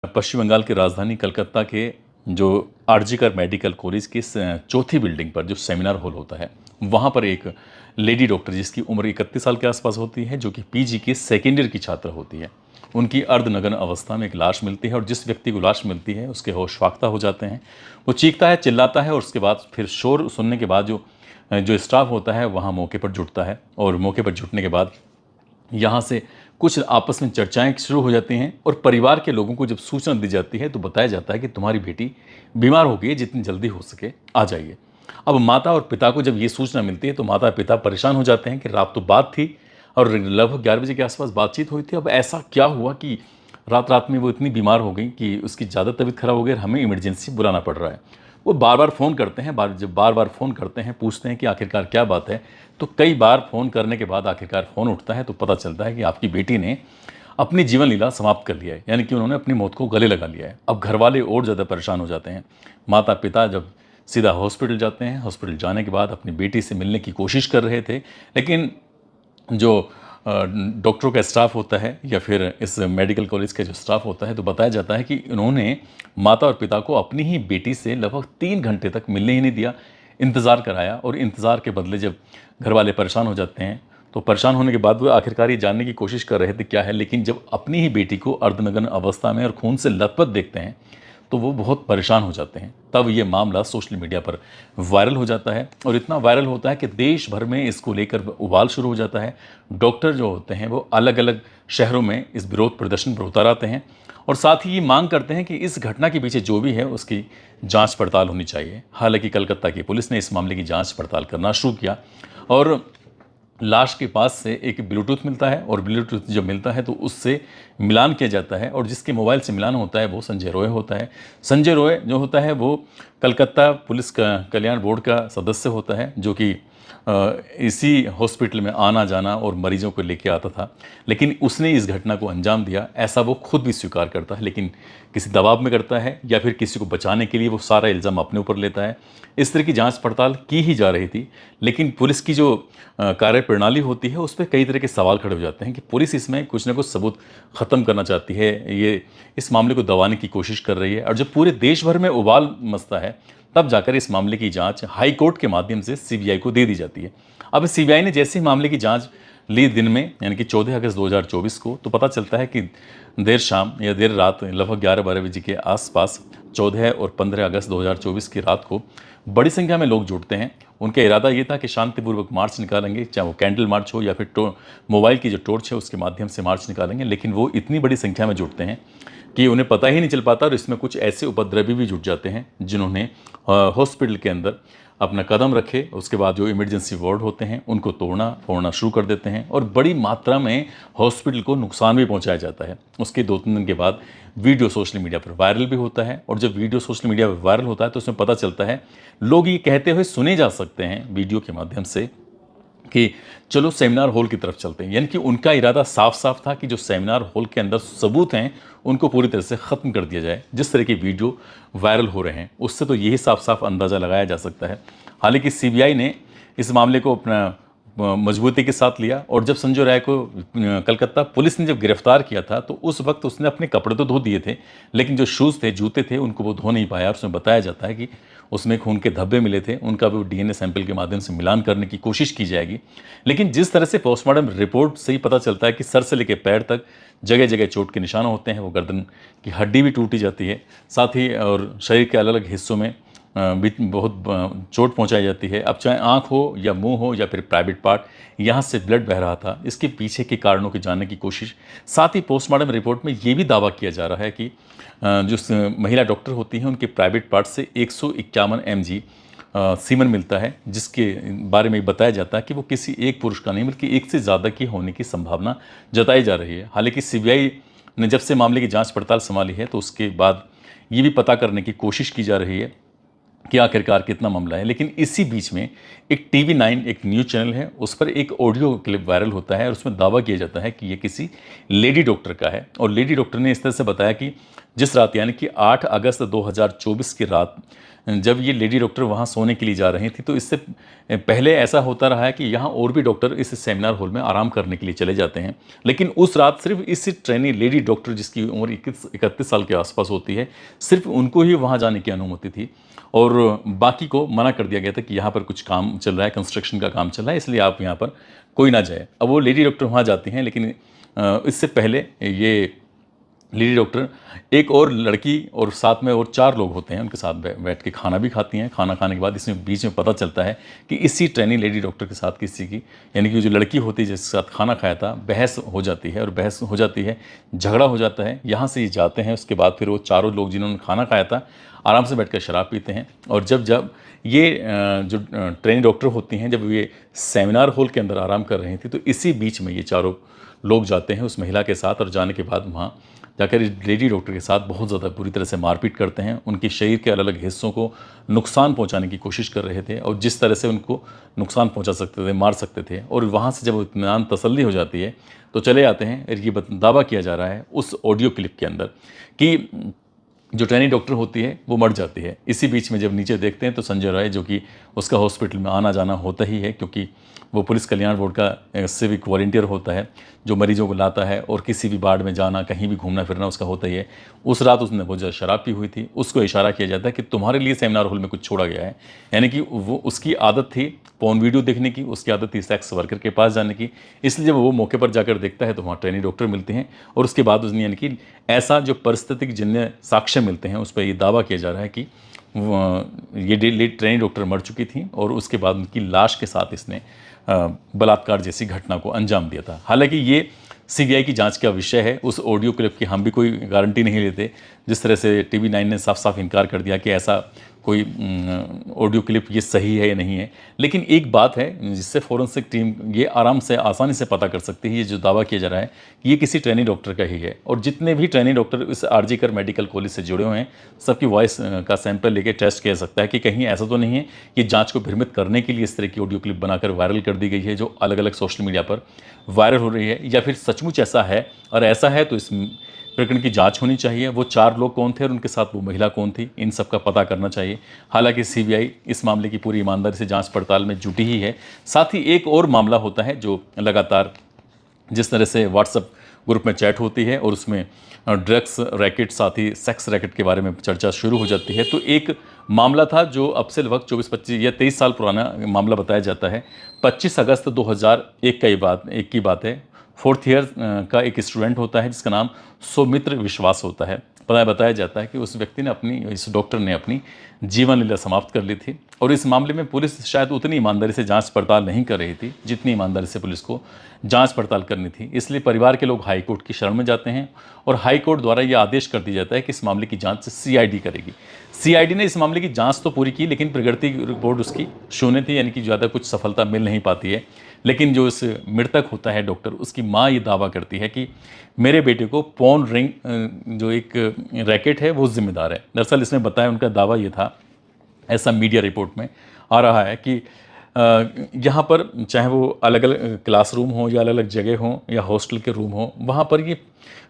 पश्चिम बंगाल की राजधानी कलकत्ता के जो आरजीकर मेडिकल कॉलेज की चौथी बिल्डिंग पर जो सेमिनार हॉल होता है, वहाँ पर एक लेडी डॉक्टर जिसकी उम्र 31 साल के आसपास होती है, जो कि पीजी की सेकेंड ईयर की छात्रा होती है, उनकी अर्धनग्न अवस्था में एक लाश मिलती है और जिस व्यक्ति को लाश मिलती है उसके होश फाख्ता हो जाते हैं। वो चीखता है, चिल्लाता है और उसके बाद फिर शोर सुनने के बाद जो जो स्टाफ होता है वहाँ मौके पर जुटता है और मौके पर जुटने के बाद यहाँ से कुछ आपस में चर्चाएं शुरू हो जाती हैं और परिवार के लोगों को जब सूचना दी जाती है तो बताया जाता है कि तुम्हारी बेटी बीमार हो गई है, जितनी जल्दी हो सके आ जाइए। अब माता और पिता को जब ये सूचना मिलती है तो माता पिता परेशान हो जाते हैं कि रात तो बात थी और लगभग 11 बजे के आसपास बातचीत हुई थी, अब ऐसा क्या हुआ कि रात रात में वो इतनी बीमार हो गई कि उसकी ज़्यादा तबीयत खराब हो गई और हमें इमरजेंसी बुलाना पड़ रहा है। वो बार बार फ़ोन करते हैं, जब बार बार फ़ोन करते हैं, पूछते हैं कि आखिरकार क्या बात है। तो कई बार फ़ोन करने के बाद आखिरकार फ़ोन उठता है तो पता चलता है कि आपकी बेटी ने अपनी जीवन लीला समाप्त कर लिया है, यानी कि उन्होंने अपनी मौत को गले लगा लिया है। अब घर वाले और ज़्यादा परेशान हो जाते हैं। माता पिता जब सीधा हॉस्पिटल जाते हैं, हॉस्पिटल जाने के बाद अपनी बेटी से मिलने की कोशिश कर रहे थे, लेकिन जो डॉक्टरों का स्टाफ होता है या फिर इस मेडिकल कॉलेज का जो स्टाफ होता है, तो बताया जाता है कि इन्होंने माता और पिता को अपनी ही बेटी से लगभग 3 घंटे तक मिलने ही नहीं दिया, इंतज़ार कराया। और इंतज़ार के बदले जब घर वाले परेशान हो जाते हैं तो परेशान होने के बाद वो आखिरकार ये जानने की कोशिश कर रहे थे क्या है, लेकिन जब अपनी ही बेटी को अर्धनग्न अवस्था में और खून से लथपथ देखते हैं तो वो बहुत परेशान हो जाते हैं। तब ये मामला सोशल मीडिया पर वायरल हो जाता है और इतना वायरल होता है कि देश भर में इसको लेकर उबाल शुरू हो जाता है। डॉक्टर जो होते हैं वो अलग अलग शहरों में इस विरोध प्रदर्शन पर उतर आते हैं और साथ ही ये मांग करते हैं कि इस घटना के पीछे जो भी है उसकी जांच पड़ताल होनी चाहिए। हालांकि कलकत्ता की पुलिस ने इस मामले की जांच पड़ताल करना शुरू किया और लाश के पास से एक ब्लूटूथ मिलता है और ब्लूटूथ जब मिलता है तो उससे मिलान किया जाता है और जिसके मोबाइल से मिलान होता है वो संजय रॉय होता है। संजय रॉय जो होता है वो कलकत्ता पुलिस का कल्याण बोर्ड का सदस्य होता है, जो कि इसी हॉस्पिटल में आना जाना और मरीजों को लेके आता था, लेकिन उसने इस घटना को अंजाम दिया ऐसा वो खुद भी स्वीकार करता है, लेकिन किसी दबाव में करता है या फिर किसी को बचाने के लिए वो सारा इल्ज़ाम अपने ऊपर लेता है। इस तरह की जांच पड़ताल की ही जा रही थी, लेकिन पुलिस की जो कार्य प्रणाली होती है उस पर कई तरह के सवाल खड़े हो जाते हैं कि पुलिस इसमें कुछ ना कुछ सबूत ख़त्म करना चाहती है, ये इस मामले को दबाने की कोशिश कर रही है। और जब पूरे देश भर में उबाल मचता है तब जाकर इस मामले की जांच हाई कोर्ट के माध्यम से सीबीआई को दे दी जाती है। अब सीबीआई ने जैसे ही मामले की जांच ली दिन में, यानी कि 14 अगस्त 2024 को, तो पता चलता है कि देर शाम या देर रात लगभग 11-12 बजे के आसपास 14 और 15 अगस्त 2024 की रात को बड़ी संख्या में लोग जुटते हैं। उनका इरादा ये था कि शांतिपूर्वक मार्च निकालेंगे, चाहे वो कैंडल मार्च हो या फिर मोबाइल की जो टॉर्च है उसके माध्यम से मार्च निकालेंगे, लेकिन वो इतनी बड़ी संख्या में जुटते हैं कि उन्हें पता ही नहीं चल पाता और इसमें कुछ ऐसे उपद्रवी भी जुट जाते हैं जिन्होंने हॉस्पिटल के अंदर अपना कदम रखे। उसके बाद जो इमरजेंसी वार्ड होते हैं उनको तोड़ना फोड़ना शुरू कर देते हैं और बड़ी मात्रा में हॉस्पिटल को नुकसान भी पहुंचाया जाता है। उसके 2-3 दिन के बाद वीडियो सोशल मीडिया पर वायरल भी होता है और जब वीडियो सोशल मीडिया पर वायरल होता है तो उसमें पता चलता है, लोग ये कहते हुए सुने जा सकते हैं वीडियो के माध्यम से कि चलो सेमिनार हॉल की तरफ चलते हैं। यानी कि उनका इरादा साफ साफ था कि जो सेमिनार हॉल के अंदर सबूत हैं उनको पूरी तरह से ख़त्म कर दिया जाए। जिस तरह की वीडियो वायरल हो रहे हैं उससे तो यही साफ साफ अंदाज़ा लगाया जा सकता है। हालांकि सीबीआई ने इस मामले को अपना मजबूती के साथ लिया और जब संजय राय को कलकत्ता पुलिस ने जब गिरफ्तार किया था तो उस वक्त उसने अपने कपड़े तो धो दिए थे, लेकिन जो शूज़ थे, जूते थे, उनको वो धो नहीं पाया। और उसमें बताया जाता है कि उसमें खून के धब्बे मिले थे, उनका भी डीएनए सैंपल के माध्यम से मिलान करने की कोशिश की जाएगी। लेकिन जिस तरह से पोस्टमार्टम रिपोर्ट से ही पता चलता है कि सर से लेकर पैर तक जगह जगह चोट के निशान होते हैं, वो गर्दन की हड्डी भी टूटी जाती है, साथ ही और शरीर के अलग अलग हिस्सों में भी बहुत चोट पहुंचाई जाती है। अब चाहे आंख हो या मुंह हो या फिर प्राइवेट पार्ट, यहाँ से ब्लड बह रहा था। इसके पीछे के कारणों की जानने की कोशिश, साथ ही पोस्टमार्टम रिपोर्ट में ये भी दावा किया जा रहा है कि जो महिला डॉक्टर होती हैं उनके प्राइवेट पार्ट से 151 mg सीमन मिलता है, जिसके बारे में बताया जाता है कि वो किसी एक पुरुष का नहीं बल्कि एक से ज़्यादा की होने की संभावना जताई जा रही है। हालांकि सीबीआई ने जब से मामले की जाँच पड़ताल संभाली है तो उसके बाद ये भी पता करने की कोशिश की जा रही है कि आखिरकार कितना मामला है। लेकिन इसी बीच में एक TV9 एक न्यूज़ चैनल है, उस पर एक ऑडियो क्लिप वायरल होता है और उसमें दावा किया जाता है कि ये किसी लेडी डॉक्टर का है और लेडी डॉक्टर ने इस तरह से बताया कि जिस रात यानी कि 8 अगस्त 2024 की रात जब ये लेडी डॉक्टर वहाँ सोने के लिए जा रही थी, तो इससे पहले ऐसा होता रहा है कि यहाँ और भी डॉक्टर इस सेमिनार हॉल में आराम करने के लिए चले जाते हैं। लेकिन उस रात सिर्फ इस ट्रेनी लेडी डॉक्टर, जिसकी उम्र 31 साल के आसपास होती है, सिर्फ उनको ही वहाँ जाने की अनुमति थी और बाकी को मना कर दिया गया था कि यहाँ पर कुछ काम चल रहा है, कंस्ट्रक्शन का काम चल रहा है, इसलिए आप यहाँ पर कोई ना जाए। अब वो लेडी डॉक्टर वहाँ जाती हैं, लेकिन इससे पहले ये लेडी डॉक्टर एक और लड़की और साथ में और 4 लोग होते हैं, उनके साथ बैठ के खाना भी खाती हैं। खाना खाने के बाद इसमें बीच में पता चलता है कि इसी ट्रेनी लेडी डॉक्टर के साथ किसी की, यानी कि जो लड़की होती है जिसके साथ खाना खाया था, बहस हो जाती है और बहस हो जाती है, झगड़ा हो जाता है। यहाँ से ये जाते हैं, उसके बाद फिर वो चारों लोग जिन्होंने खाना खाया था आराम से बैठकर शराब पीते हैं। और जब ये जो ट्रेनी डॉक्टर होती हैं, जब ये सेमिनार हॉल के अंदर आराम कर रही थी, तो इसी बीच में ये चारों लोग जाते हैं उस महिला के साथ और जाने के बाद वहाँ जाकर लेडी डॉक्टर के साथ बहुत ज़्यादा बुरी तरह से मारपीट करते हैं। उनके शरीर के अलग अलग हिस्सों को नुकसान पहुंचाने की कोशिश कर रहे थे और जिस तरह से उनको नुकसान पहुंचा सकते थे, मार सकते थे। और वहाँ से जब इत्मीनान तसल्ली हो जाती है तो चले आते हैं। और ये दावा किया जा रहा है उस ऑडियो क्लिप के अंदर कि जो ट्रेनी डॉक्टर होती है वो मर जाती है। इसी बीच में जब नीचे देखते हैं तो संजय राय, जो कि उसका हॉस्पिटल में आना जाना होता ही है क्योंकि वो पुलिस कल्याण बोर्ड का सिविक वॉलंटियर होता है जो मरीजों को लाता है, और किसी भी वार्ड में जाना, कहीं भी घूमना फिरना उसका होता ही है। उस रात उसने बहुत ज़्यादा शराब पी हुई थी। उसको इशारा किया जाता है कि तुम्हारे लिए सेमिनार हॉल में कुछ छोड़ा गया है, यानी कि वो उसकी आदत थी पोर्न वीडियो देखने की, उसकी आदत थी सेक्स वर्कर के पास जाने की। इसलिए जब वो मौके पर जाकर देखता है तो वहाँ ट्रेनी डॉक्टर मिलते हैं और उसके बाद उसने, यानी कि ऐसा जो परिस्थितिक जन्य साक्ष्य मिलते हैं, उस पर ये दावा किया जा रहा है कि ये ट्रेनी डॉक्टर मर चुकी थी और उसके बाद उनकी लाश के साथ इसने बलात्कार जैसी घटना को अंजाम दिया था। हालांकि ये सीबीआई की जांच का विषय है। उस ऑडियो क्लिप की हम भी कोई गारंटी नहीं लेते, जिस तरह से TV9 ने साफ साफ इनकार कर दिया कि ऐसा कोई ऑडियो क्लिप ये सही है या नहीं है। लेकिन एक बात है जिससे फोरेंसिक टीम ये आराम से आसानी से पता कर सकती है, ये जो दावा किया जा रहा है कि ये किसी ट्रेनी डॉक्टर का ही है। और जितने भी ट्रेनी डॉक्टर इस आरजी कर मेडिकल कॉलेज से जुड़े हुए हैं, सबकी वॉइस का सैंपल लेके टेस्ट किया सकता है कि कहीं ऐसा तो नहीं है कि जांच को भ्रमित करने के लिए इस तरह की ऑडियो क्लिप बनाकर वायरल कर दी गई है जो अलग अलग सोशल मीडिया पर वायरल हो रही है, या फिर सचमुच ऐसा है। और ऐसा है तो इस प्रकरण की जांच होनी चाहिए। वो 4 लोग कौन थे और उनके साथ वो महिला कौन थी, इन सब का पता करना चाहिए। हालांकि सीबीआई इस मामले की पूरी ईमानदारी से जांच पड़ताल में जुटी ही है। साथ ही एक और मामला होता है जो लगातार जिस तरह से व्हाट्सएप ग्रुप में चैट होती है और उसमें ड्रग्स रैकेट, साथ ही सेक्स रैकेट के बारे में चर्चा शुरू हो जाती है। तो एक मामला था जो अब से लगभग 24-25 या 23 साल पुराना मामला बताया जाता है। 25 अगस्त 2001 की बात है। 4th ईयर का एक स्टूडेंट होता है जिसका नाम सौमित्र विश्वास होता है। बताया जाता है कि उस व्यक्ति ने इस डॉक्टर ने अपनी जीवन लीला समाप्त कर ली थी और इस मामले में पुलिस शायद उतनी ईमानदारी से जांच पड़ताल नहीं कर रही थी जितनी ईमानदारी से पुलिस को जांच पड़ताल करनी थी। इसलिए परिवार के लोग हाई कोर्ट की शरण में जाते हैं और हाई कोर्ट द्वारा यह आदेश कर दिया जाता है कि इस मामले की जांच सीआईडी करेगी। सीआईडी ने इस मामले की जांच तो पूरी की, लेकिन प्रगति रिपोर्ट उसकी शून्य थी, यानी कि ज़्यादा कुछ सफलता मिल नहीं पाती है। लेकिन जो इस मृतक होता है डॉक्टर, उसकी माँ ये दावा करती है कि मेरे बेटे को पॉर्न रिंग जो एक रैकेट है वो जिम्मेदार है। दरअसल इसमें बताया, उनका दावा ये था, ऐसा मीडिया रिपोर्ट में आ रहा है कि यहाँ पर चाहे वो अलग अलग क्लासरूम हो या अलग अलग जगह हो या हॉस्टल के रूम हो, वहाँ पर ये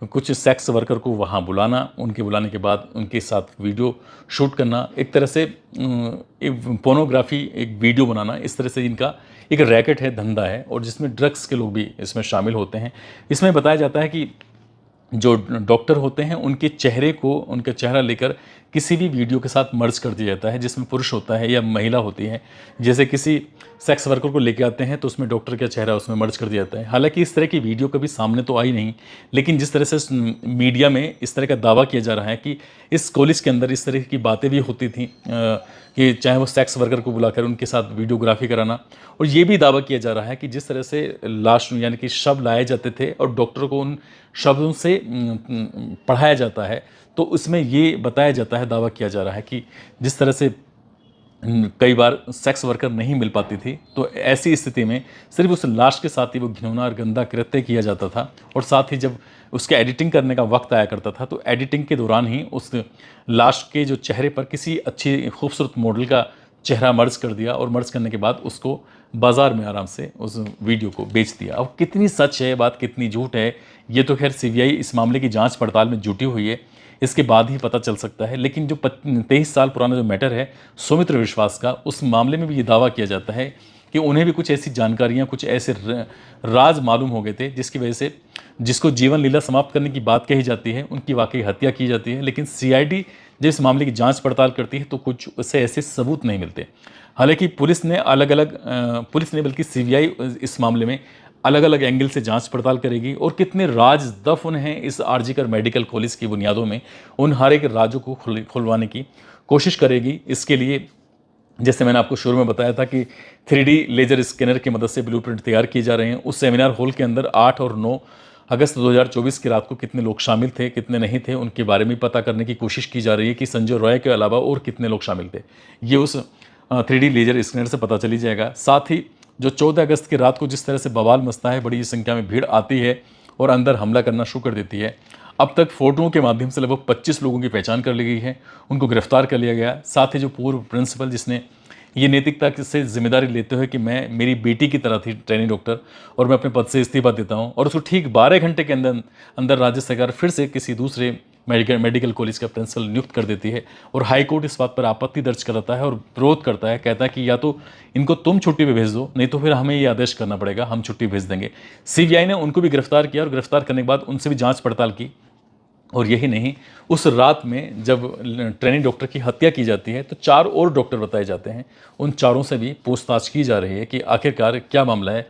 कुछ सेक्स वर्कर को वहाँ बुलाना, उनके बुलाने के बाद उनके साथ वीडियो शूट करना, एक तरह से एक पोर्नोग्राफी, एक वीडियो बनाना, इस तरह से इनका एक रैकेट है, धंधा है, और जिसमें ड्रग्स के लोग भी इसमें शामिल होते हैं। इसमें बताया जाता है कि जो डॉक्टर होते हैं उनके चेहरे को, उनका चेहरा लेकर किसी भी वीडियो के साथ मर्ज कर दिया जाता है जिसमें पुरुष होता है या महिला होती है। जैसे किसी सेक्स वर्कर को लेके आते हैं तो उसमें डॉक्टर का चेहरा उसमें मर्ज कर दिया जाता है। हालांकि इस तरह की वीडियो कभी सामने तो आई नहीं, लेकिन जिस तरह से मीडिया में इस तरह का दावा किया जा रहा है कि इस कॉलेज के अंदर इस तरह की बातें भी होती थी कि चाहे वो सेक्स वर्कर को बुलाकर उनके साथ वीडियोग्राफी कराना। और ये भी दावा किया जा रहा है कि जिस तरह से लाश यानी कि शव लाए जाते थे और डॉक्टर को उन शब्दों से पढ़ाया जाता है, तो उसमें ये बताया जाता है, दावा किया जा रहा है कि जिस तरह से कई बार सेक्स वर्कर नहीं मिल पाती थी, तो ऐसी स्थिति में सिर्फ उस लाश के साथ ही वो घिनौना और गंदा कृत्य किया जाता था। और साथ ही जब उसके एडिटिंग करने का वक्त आया करता था तो एडिटिंग के दौरान ही उस लाश के जो चेहरे पर किसी अच्छी खूबसूरत मॉडल का चेहरा मर्ज कर दिया और मर्ज करने के बाद उसको बाज़ार में आराम से उस वीडियो को बेच दिया। अब कितनी सच है बात, कितनी झूठ है, ये तो खैर सीबीआई इस मामले की जांच पड़ताल में जुटी हुई है। इसके बाद ही पता चल सकता है। लेकिन जो 23 साल पुराना जो मैटर है सौमित्र विश्वास का, उस मामले में भी ये दावा किया जाता है कि उन्हें भी कुछ ऐसी जानकारियां, कुछ ऐसे राज मालूम हो गए थे जिसकी वजह से जिसको जीवन लीला समाप्त करने की बात कही जाती है, उनकी वाकई हत्या की जाती है। लेकिन सीआईडी जब इस मामले की जांच पड़ताल करती है तो कुछ उससे ऐसे सबूत नहीं मिलते। हालांकि पुलिस ने बल्कि सीबीआई इस मामले में अलग अलग एंगल से जांच पड़ताल करेगी और कितने राज दफन हैं इस आरजीकर मेडिकल कॉलेज की बुनियादों में, उन हर एक राजों को खुलवाने की कोशिश करेगी। इसके लिए जैसे मैंने आपको शुरू में बताया था कि 3D लेजर स्कैनर की मदद से ब्लूप्रिंट तैयार किए जा रहे हैं। उस सेमिनार हॉल के अंदर 8 और 9 अगस्त 2024 की रात को कितने लोग शामिल थे, कितने नहीं थे, उनके बारे में पता करने की कोशिश की जा रही है कि संजय रॉय के अलावा और कितने लोग शामिल थे। ये उस 3D लेजर स्कैनर से पता चली जाएगा। साथ ही जो 14 अगस्त की रात को जिस तरह से बवाल मचता है, बड़ी संख्या में भीड़ आती है और अंदर हमला करना शुरू कर देती है। अब तक फोटोओं के माध्यम से लगभग 25 लोगों की पहचान कर ली गई है, उनको गिरफ्तार कर लिया गया। साथ ही जो पूर्व प्रिंसिपल जिसने ये नैतिकता से जिम्मेदारी लेते हुए कि मेरी बेटी की तरह थी ट्रेनी डॉक्टर और मैं अपने पद से इस्तीफा देता हूँ, और उसको ठीक 12 घंटे के अंदर राज्य सरकार फिर से किसी दूसरे मेडिकल कॉलेज का प्रिंसिपल नियुक्त कर देती है और हाई कोर्ट इस बात पर आपत्ति दर्ज करता है और विरोध करता है, कहता है कि या तो इनको तुम छुट्टी पे भेज दो, नहीं तो फिर हमें ये आदेश करना पड़ेगा, हम छुट्टी भेज देंगे। सीबीआई ने उनको भी गिरफ्तार किया और गिरफ्तार करने के बाद उनसे भी जांच पड़ताल की। और यही नहीं, उस रात में जब ट्रेनी डॉक्टर की हत्या की जाती है तो 4 और डॉक्टर बताए जाते हैं। उन चारों से भी पूछताछ की जा रही है कि आखिरकार क्या मामला है।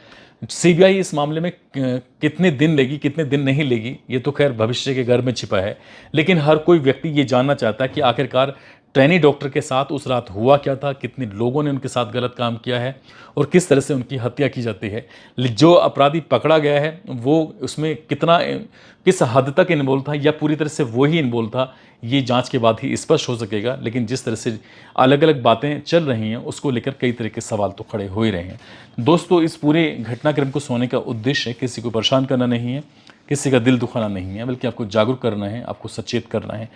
सीबीआई इस मामले में कितने दिन लेगी, कितने दिन नहीं लेगी, ये तो खैर भविष्य के घर में छिपा है। लेकिन हर कोई व्यक्ति ये जानना चाहता है कि आखिरकार ट्रेनी डॉक्टर के साथ उस रात हुआ क्या था, कितने लोगों ने उनके साथ गलत काम किया है और किस तरह से उनकी हत्या की जाती है। जो अपराधी पकड़ा गया है वो उसमें किस हद तक इन्वॉल्व था या पूरी तरह से वो ही इन्वॉल्व था, ये जांच के बाद ही स्पष्ट हो सकेगा। लेकिन जिस तरह से अलग अलग बातें चल रही हैं उसको लेकर कई तरह के सवाल तो खड़े हो ही रहे हैं। दोस्तों, इस पूरे घटनाक्रम को सुनने का उद्देश्य किसी को परेशान करना नहीं है, किसी का दिल दुखाना नहीं है, बल्कि आपको जागरूक करना है, आपको सचेत करना है।